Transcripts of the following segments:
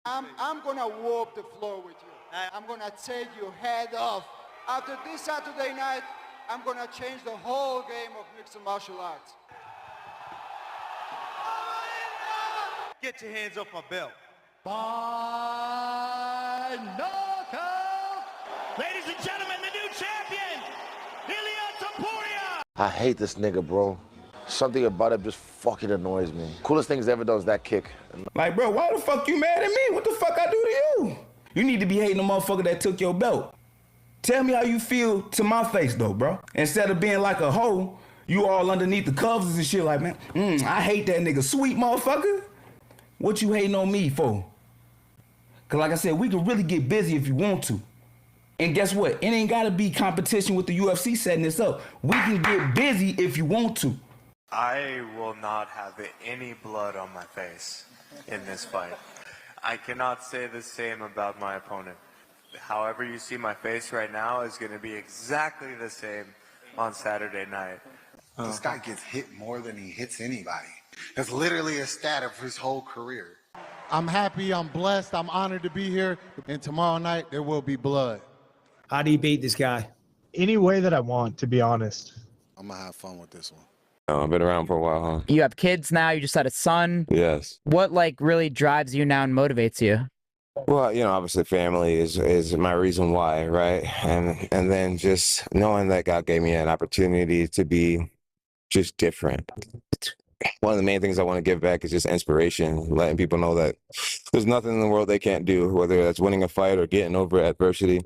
I'm gonna warp the floor with you. I'm gonna take your head off. After this Saturday night, I'm gonna change the whole game of mixed martial arts. Get your hands off my belt. By knockout, ladies and gentlemen, the new champion, I hate this nigga, bro. Something about it just fucking annoys me. Coolest thing he's ever done is that kick. Like, bro, why the fuck you mad at me? What the fuck I do to you? You need to be hating the motherfucker that took your belt. Tell me how you feel to my face, though, bro. Instead of being like a hoe, you all underneath the covers and shit like, man, I hate that nigga. Sweet motherfucker. What you hating on me for? Because like I said, we can really get busy if you want to. And guess what? It ain't got to be competition with the UFC setting this up. We can get busy if you want to. I will not have any blood on my face in this fight. I cannot say the same about my opponent. However you see my face right now is going to be exactly the same on Saturday night. This guy gets hit more than he hits anybody. It's literally a stat of his whole career. I'm happy, I'm blessed, I'm honored to be here. And tomorrow night, there will be blood. How do you beat this guy? Any way that I want, to be honest. I'm going to have fun with this one. I've been around for a while, huh? You have kids now, you just had a son. Yes. What, like, really drives you now and motivates you? Well, you know, obviously family is my reason why, right? And then just knowing that God gave me an opportunity to be just different. One of the main things I want to give back is just inspiration, letting people know that there's nothing in the world they can't do, whether that's winning a fight or getting over adversity.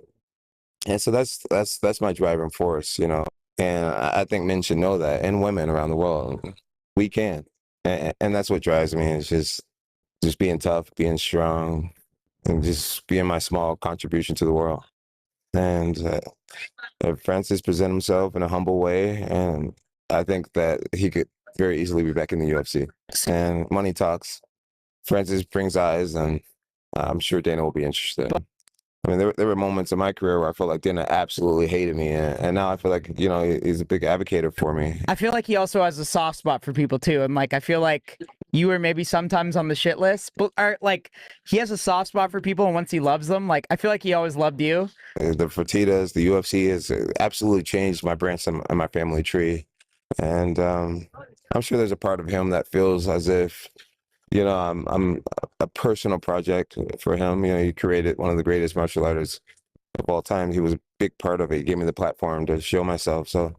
And so that's my driving force, you know. And I think men should know that, and women around the world. We can. And that's what drives me, is just being tough, being strong, and just being my small contribution to the world. And Francis presented himself in a humble way, and I think that he could very easily be back in the UFC. And money talks. Francis brings eyes, and I'm sure Dana will be interested. I mean, there were moments in my career where I felt like Dana absolutely hated me, and now I feel like, you know, he's a big advocate for me. I feel like he also has a soft spot for people too, and like I feel like you were maybe sometimes on the shit list, but like he has a soft spot for people, and once he loves them, like I feel like he always loved you. The Fertitas, the UFC has absolutely changed my branch and my family tree, and I'm sure there's a part of him that feels as if, you know, I'm a personal project for him. You know, he created one of the greatest martial artists of all time. He was a big part of it. He gave me the platform to show myself. So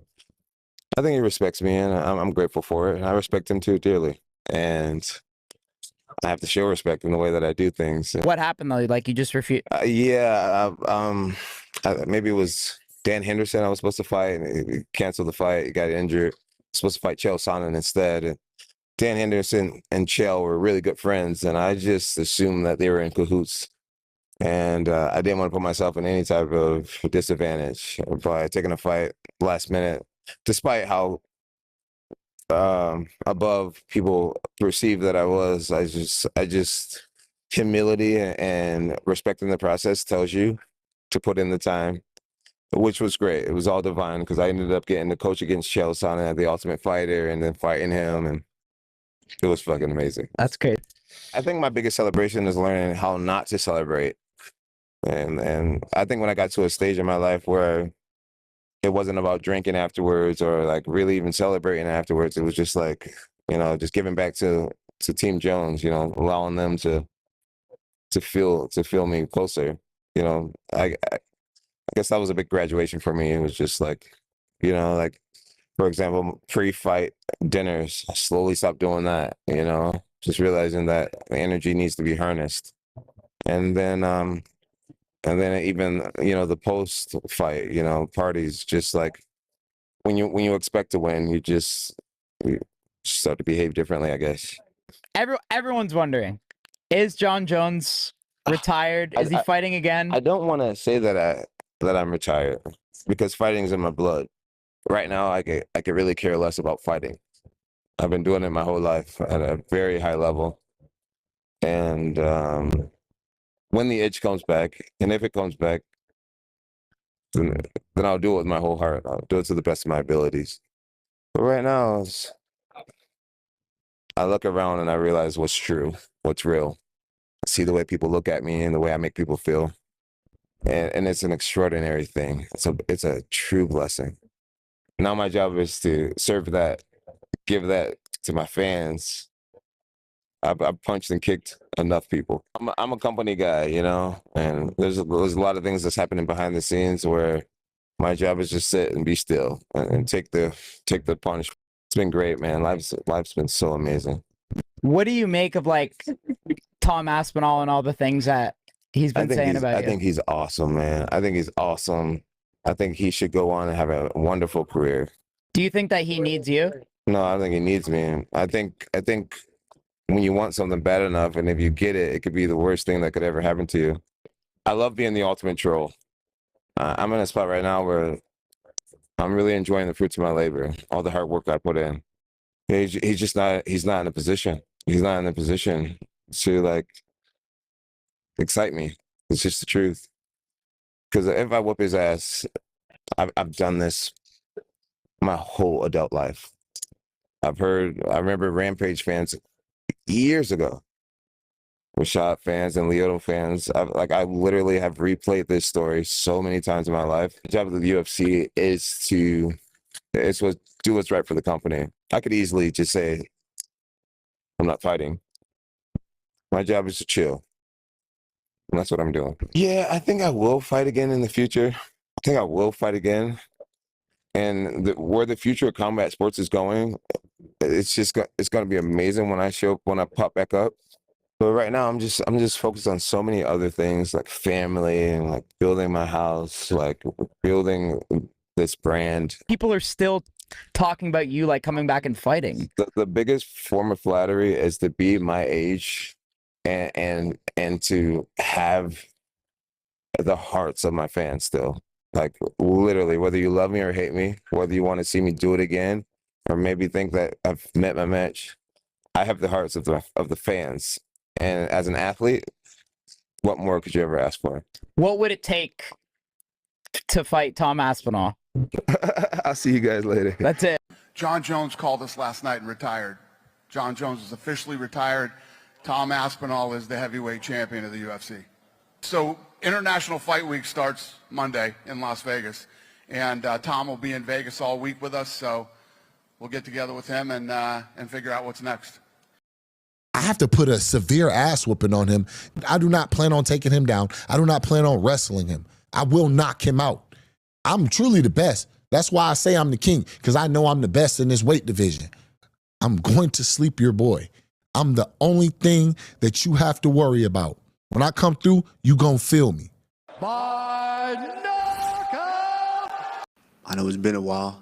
I think he respects me, and I'm grateful for it. And I respect him too dearly. And I have to show respect in the way that I do things. What happened though? Like you just refused? Maybe it was Dan Henderson I was supposed to fight, and he canceled the fight. He got injured. Supposed to fight Chael Sonnen instead. And Dan Henderson and Chael were really good friends, and I just assumed that they were in cahoots. And I didn't want to put myself in any type of disadvantage by taking a fight last minute, despite how above people perceive that I was. I just humility and respecting the process tells you to put in the time, which was great. It was all divine, because I ended up getting the coach against Chael Sonnen at the Ultimate Fighter, and then fighting him, and it was fucking amazing. That's great. I think my biggest celebration is learning how not to celebrate. And I think when I got to a stage in my life where it wasn't about drinking afterwards or like really even celebrating afterwards, it was just like, you know, just giving back to Team Jones, you know, allowing them to feel me closer. You know, I guess that was a big graduation for me. It was just like, you know, like, for example, pre-fight dinners, I slowly stopped doing that, you know, just realizing that the energy needs to be harnessed. And then even, you know, the post-fight, you know, parties, just like when you expect to win, you start to behave differently, I guess. Everyone's wondering, is Jon Jones retired? Is he fighting again? I don't want to say that I'm retired, because fighting's in my blood. Right now, I could really care less about fighting. I've been doing it my whole life at a very high level. And when the itch comes back, and if it comes back, then I'll do it with my whole heart. I'll do it to the best of my abilities. But right now, I look around and I realize what's true, what's real. see the way people look at me and the way I make people feel. And it's an extraordinary thing. It's a true blessing. Now my job is to serve that, give that to my fans. I've punched and kicked enough people. I'm a company guy, you know, and there's a lot of things that's happening behind the scenes where my job is just sit and be still and take the punch. It's been great, man. Life's been so amazing. What do you make of like Tom Aspinall and all the things that he's been saying about you? I think he's awesome, man. I think he's awesome. I think he should go on and have a wonderful career. Do you think that he needs you? No, I don't think he needs me. I think when you want something bad enough, and if you get it, it could be the worst thing that could ever happen to you. I love being the ultimate troll. I'm in a spot right now where I'm really enjoying the fruits of my labor, all the hard work I put in. He's not in a position. He's not in a position to like excite me. It's just the truth. Because if I whip his ass, I've done this my whole adult life. I remember Rampage fans years ago, Rashad fans and Lyoto fans. I literally have replayed this story so many times in my life. The job of the UFC is to do what's right for the company. I could easily just say, I'm not fighting. My job is to chill. And that's what I'm doing. Yeah, I think I will fight again in the future. I think I will fight again. And where the future of combat sports is going, it's going to be amazing when I pop back up. But right now, I'm just focused on so many other things, like family and like building my house, like building this brand. People are still talking about you like coming back and fighting. The biggest form of flattery is to be my age and to have the hearts of my fans still. Like literally, whether you love me or hate me, whether you want to see me do it again, or maybe think that I've met my match, I have the hearts of the fans. And as an athlete, what more could you ever ask for? What would it take to fight Tom Aspinall? I'll see you guys later. That's it. Jon Jones called us last night and retired. Jon Jones is officially retired. Tom Aspinall is the heavyweight champion of the UFC. So International Fight Week starts Monday in Las Vegas, and Tom will be in Vegas all week with us, so we'll get together with him and figure out what's next. I have to put a severe ass whooping on him. I do not plan on taking him down. I do not plan on wrestling him. I will knock him out. I'm truly the best. That's why I say I'm the king, because I know I'm the best in this weight division. I'm going to sleep your boy. I'm the only thing that you have to worry about. When I come through, you gonna feel me. By knockout! I know it's been a while.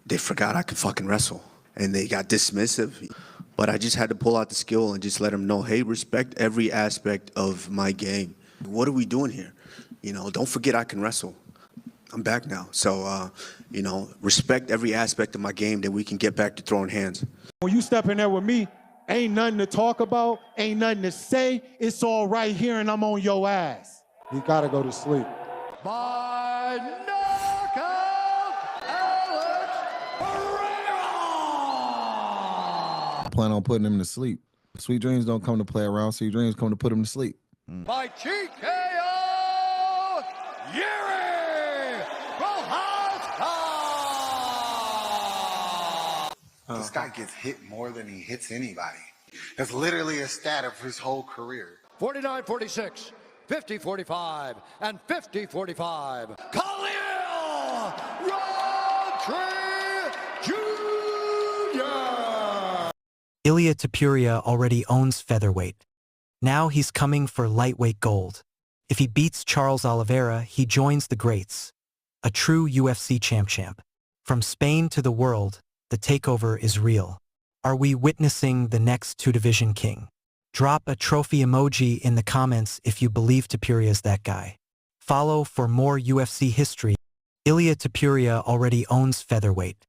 They forgot I could fucking wrestle, and they got dismissive. But I just had to pull out the skill and just let them know, hey, respect every aspect of my game. What are we doing here? You know, don't forget I can wrestle. I'm back now. So, you know, respect every aspect of my game, then we can get back to throwing hands. When you step in there with me, ain't nothing to talk about, ain't nothing to say. It's all right here, and I'm on your ass. You gotta go to sleep. By knockout, alexpereira! I plan on putting him to sleep. Sweet dreams don't come to play around. Sweet dreams come to put him to sleep. By TKO, jiriprochazka! This guy gets hit more than he hits anybody. That'sliterally a stat of his whole career. 49-46, 50-45, and 50-45. Khalilrountree Jr. Ilia Topuria already owns featherweight. Now he's coming for lightweight gold. If he beats Charles Oliveira, he joins the greats. A true UFC champ. From Spain to the world, the takeover is real. Are we witnessing the next two-division king? Drop a trophy emoji in the comments if you believe Topuria's that guy. Follow for more UFC history. Ilia Topuria already owns featherweight.